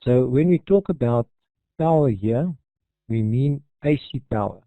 So when we talk about power here, we mean AC power,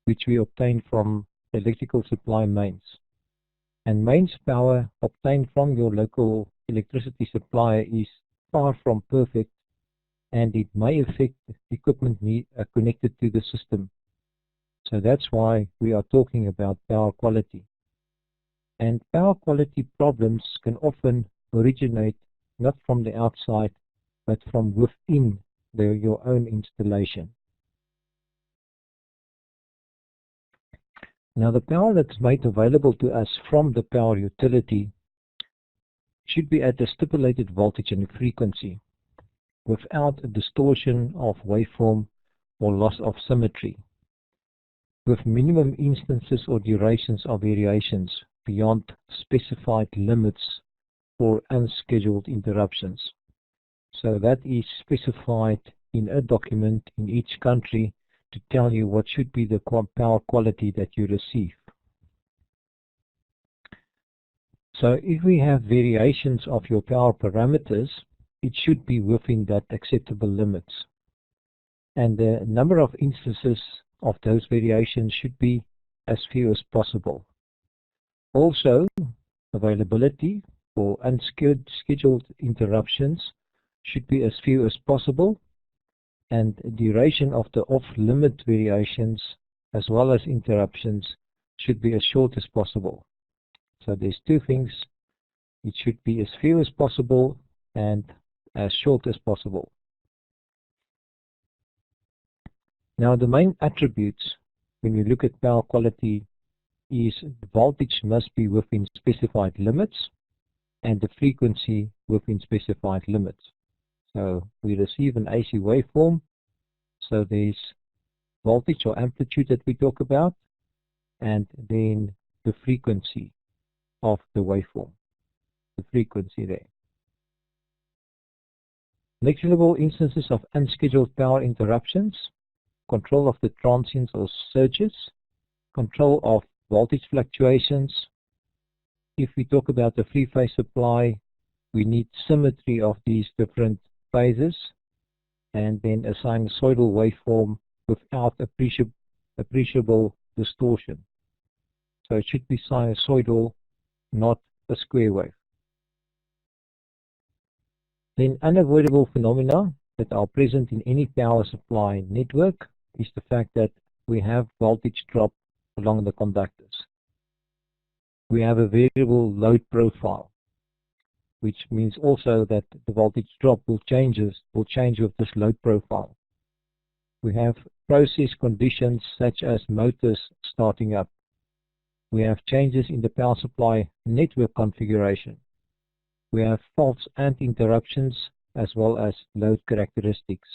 which we obtain from electrical supply mains. And mains power obtained from your local electricity supplier is far from perfect, and it may affect equipment connected to the system. So that's why we are talking about power quality. And power quality problems can often originate not from the outside, but from within your own installation. Now, the power that's made available to us from the power utility should be at a stipulated voltage and frequency, without a distortion of waveform or loss of symmetry, with minimum instances or durations of variations beyond specified limits for unscheduled interruptions. So that is specified in a document in each country to tell you what should be the power quality that you receive. So if we have variations of your power parameters, it should be within that acceptable limits. And the number of instances of those variations should be as few as possible. Also, availability for unscheduled interruptions should be as few as possible, and duration of the off-limit variations as well as interruptions should be as short as possible. So there's two things: it should be as few as possible and as short as possible. Now, the main attributes when you look at power quality is the voltage must be within specified limits and the frequency within specified limits. So we receive an AC waveform, so there's voltage or amplitude that we talk about, and then the frequency of the waveform, the frequency there. Negligible instances of unscheduled power interruptions, control of the transients or surges, control of voltage fluctuations. If we talk about the three-phase supply, we need symmetry of these different phases, and then a sinusoidal waveform without appreciable distortion. So it should be sinusoidal, not a square wave. Then unavoidable phenomena that are present in any power supply network is the fact that we have voltage drop along the conductors. We have a variable load profile, which means also that the voltage drop will change with this load profile. We have process conditions such as motors starting up. We have changes in the power supply network configuration. We have faults and interruptions as well as load characteristics.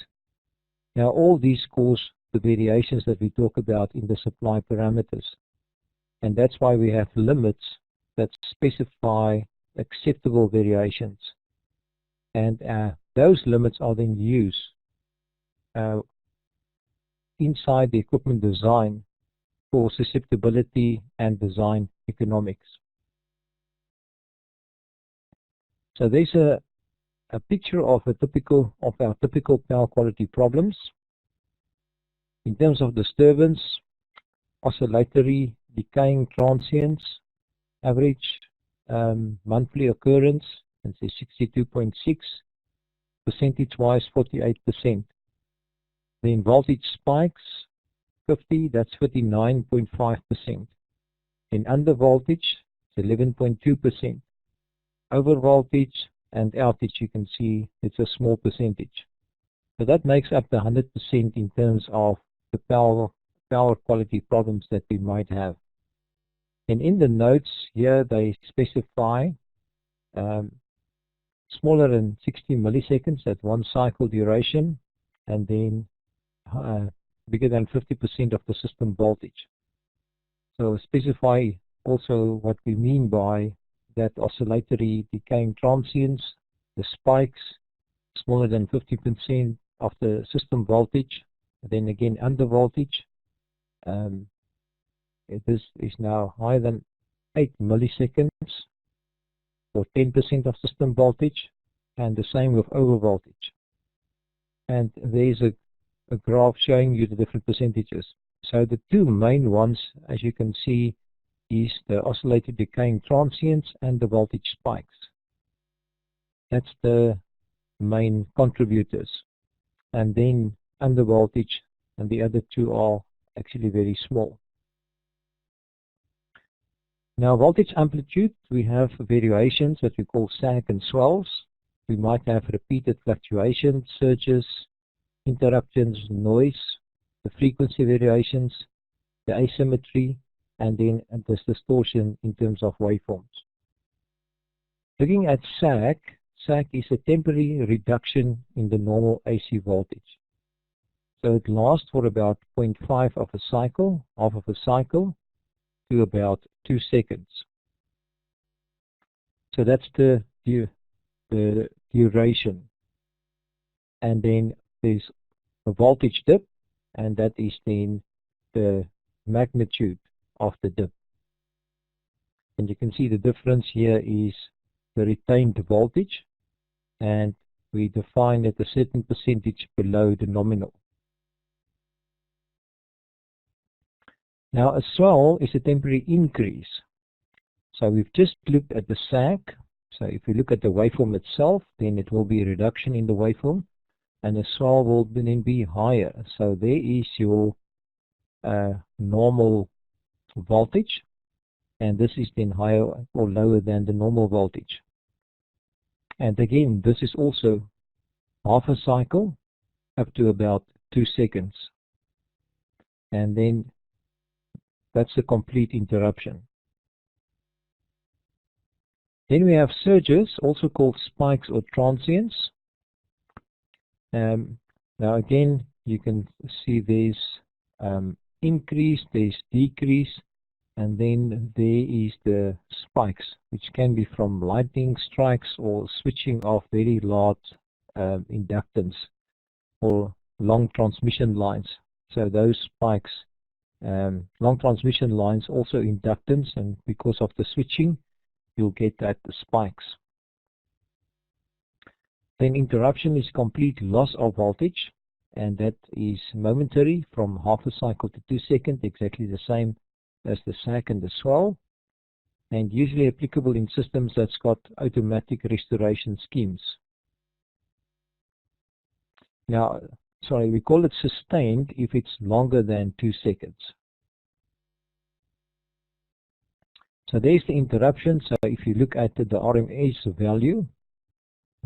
Now, all these cause the variations that we talk about in the supply parameters. And that's why we have limits that specify acceptable variations. And those limits are then used inside the equipment design for susceptibility and design economics. So there's a picture of our typical power quality problems. In terms of disturbance, oscillatory decaying transients, average monthly occurrence, and say 62.6, percentage-wise 48%. Then voltage spikes, 50, that's 59.5%. In under voltage, it's 11.2%. Over voltage and outage, you can see it's a small percentage. So that makes up the 100% in terms of the power quality problems that we might have. And in the notes here, they specify smaller than 60 milliseconds at one cycle duration, and then bigger than 50% of the system voltage. So specify also what we mean by that: oscillatory decaying transients, the spikes, smaller than 50% of the system voltage, then again under voltage. This is now higher than 8 milliseconds for 10% of system voltage, and the same with over voltage. and there's a graph showing you the different percentages. So the two main ones, as you can see, is the oscillator decaying transients and the voltage spikes. That's the main contributors. And then under voltage, and the other two are actually very small. Now, voltage amplitude, we have variations that we call sag and swells. We might have repeated fluctuations, surges, interruptions, noise, the frequency variations, the asymmetry, and then this distortion in terms of waveforms. Looking at sag, sag is a temporary reduction in the normal AC voltage. So it lasts for about 0.5 of a cycle, half of a cycle, to about 2 seconds. So that's the duration. And then there's a voltage dip, and that is then the magnitude of the dip. And you can see the difference here is the retained voltage, and we define at a certain percentage below the nominal. Now, a swell is a temporary increase. So we've just looked at the sag. So if we look at the waveform itself, then it will be a reduction in the waveform, and the swell will then be higher. So there is your normal voltage, and this is then higher or lower than the normal voltage. And again, this is also half a cycle up to about 2 seconds. And then that's a complete interruption. Then we have surges, also called spikes or transients. Now again, you can see there's increase, there's decrease, and then there is the spikes, which can be from lightning strikes or switching of very large inductance or long transmission lines. So those spikes, long transmission lines, also inductance, and because of the switching, you'll get that the spikes. Then interruption is complete loss of voltage, and that is momentary from half a cycle to 2 seconds, exactly the same as the sag and the swell, and usually applicable in systems that's got automatic restoration schemes. Now, sorry, we call it sustained if it's longer than 2 seconds. So there's the interruption. So if you look at the RMS value,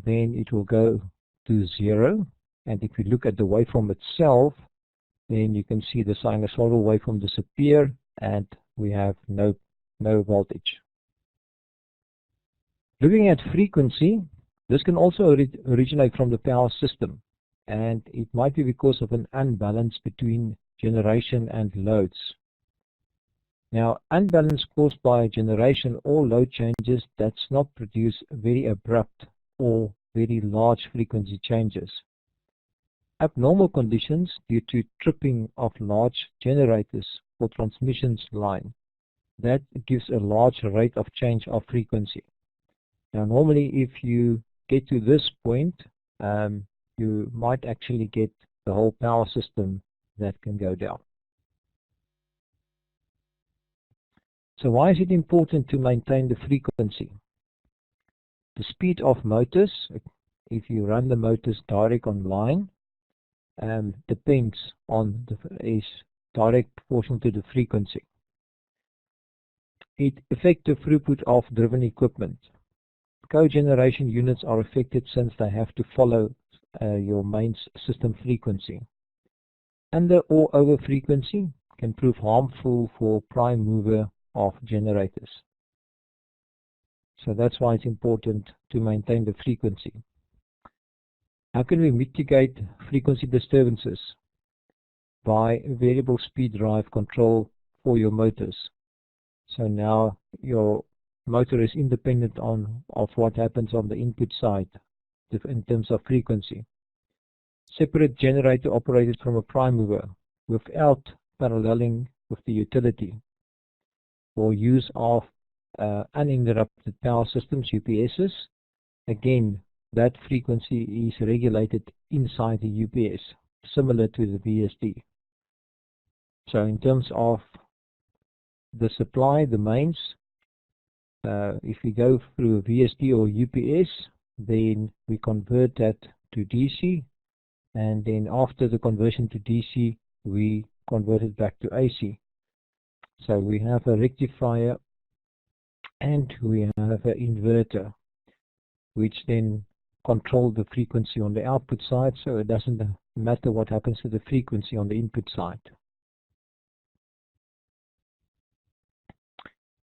then it will go to 0. And if you look at the waveform itself, then you can see the sinusoidal waveform disappear, and we have no voltage. Looking at frequency, this can also originate from the power system, and it might be because of an unbalance between generation and loads. Now, unbalance caused by generation or load changes does not produce very abrupt or very large frequency changes. Abnormal conditions due to tripping of large generators or transmission line, that gives a large rate of change of frequency. Now, normally if you get to this point, you might actually get the whole power system that can go down. So why is it important to maintain the frequency? The speed of motors, if you run the motors direct online, depends on is direct proportional to the frequency. It affects the throughput of driven equipment. Cogeneration units are affected since they have to follow your main system frequency. Under or over frequency can prove harmful for prime mover of generators. So that's why it's important to maintain the frequency. How can we mitigate frequency disturbances? By variable speed drive control for your motors. So now your motor is independent of what happens on the input side in terms of frequency. Separate generator operated from a prime mover without paralleling with the utility. For use of uninterrupted power systems, UPSs, again, that frequency is regulated inside the UPS, similar to the VSD. So in terms of the supply, the mains, if we go through a VSD or UPS, then we convert that to DC, and then after the conversion to DC, we convert it back to AC. So we have a rectifier and we have an inverter, which then control the frequency on the output side, so it doesn't matter what happens to the frequency on the input side.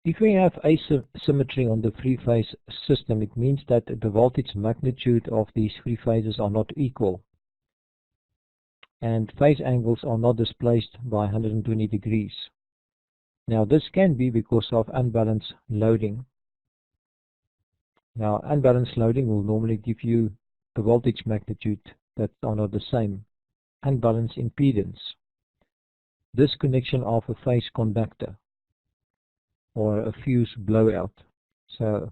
If we have asymmetry on the three-phase system, it means that the voltage magnitude of these three phases are not equal, and phase angles are not displaced by 120 degrees. Now this can be because of unbalanced loading. Now unbalanced loading will normally give you the voltage magnitude that are not the same. Unbalanced impedance, disconnection of a phase conductor, or a fuse blowout. So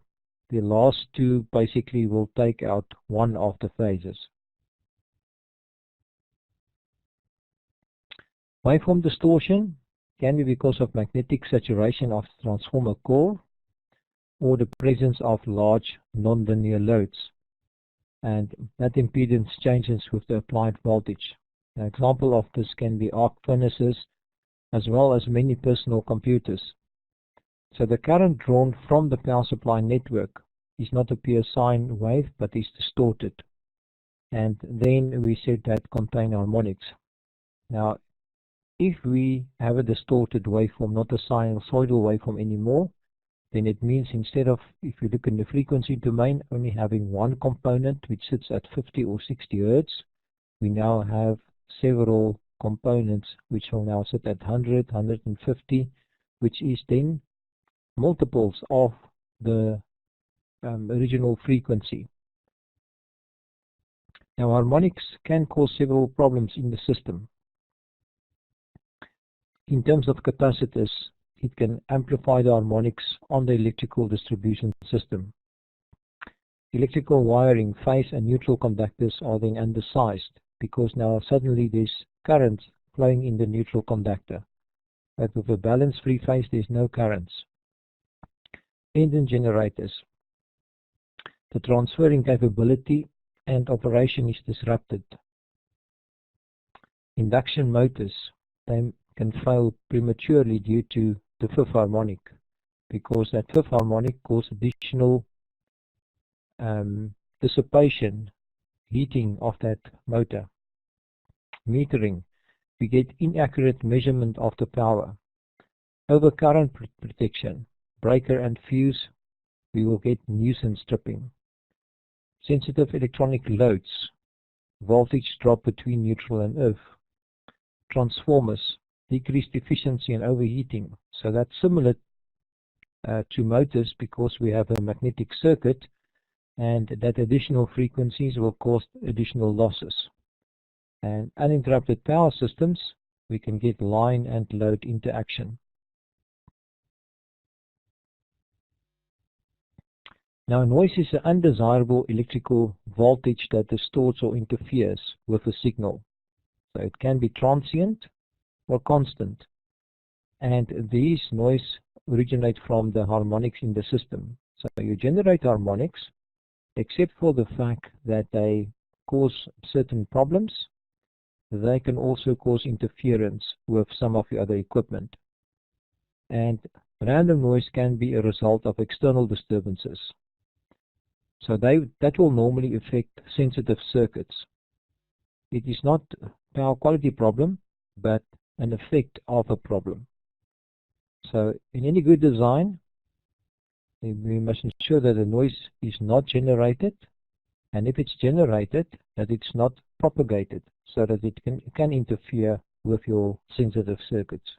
the last two basically will take out one of the phases. Waveform distortion can be because of magnetic saturation of the transformer core or the presence of large nonlinear loads, and that impedance changes with the applied voltage. An example of this can be arc furnaces as well as many personal computers. So the current drawn from the power supply network is not a pure sine wave, but is distorted. And then we said that contain harmonics. Now, if we have a distorted waveform, not a sinusoidal waveform anymore, then it means instead of, if you look in the frequency domain, only having one component which sits at 50 or 60 Hertz, we now have several components which will now sit at 100, 150, which is then multiples of the original frequency. Now harmonics can cause several problems in the system. In terms of capacitors, it can amplify the harmonics on the electrical distribution system. Electrical wiring, phase and neutral conductors are then undersized because now suddenly there's current flowing in the neutral conductor. But with a balanced three phase, there's no currents. Engine generators. The transferring capability and operation is disrupted. Induction motors, they can fail prematurely due to the fifth harmonic, because that fifth harmonic causes additional dissipation, heating of that motor. Metering, we get inaccurate measurement of the power. Overcurrent protection, breaker and fuse, we will get nuisance tripping. Sensitive electronic loads, voltage drop between neutral and earth. Transformers, decreased efficiency and overheating. So that's similar to motors because we have a magnetic circuit, and that additional frequencies will cause additional losses. And uninterrupted power systems, we can get line and load interaction. Now, noise is an undesirable electrical voltage that distorts or interferes with a signal. So it can be transient or constant. And these noise originate from the harmonics in the system. So you generate harmonics, except for the fact that they cause certain problems, they can also cause interference with some of the other equipment. And random noise can be a result of external disturbances. So that will normally affect sensitive circuits. It is not a power quality problem, but an effect of a problem. So in any good design, we must ensure that the noise is not generated, and if it's generated, that it's not propagated, so that it can interfere with your sensitive circuits.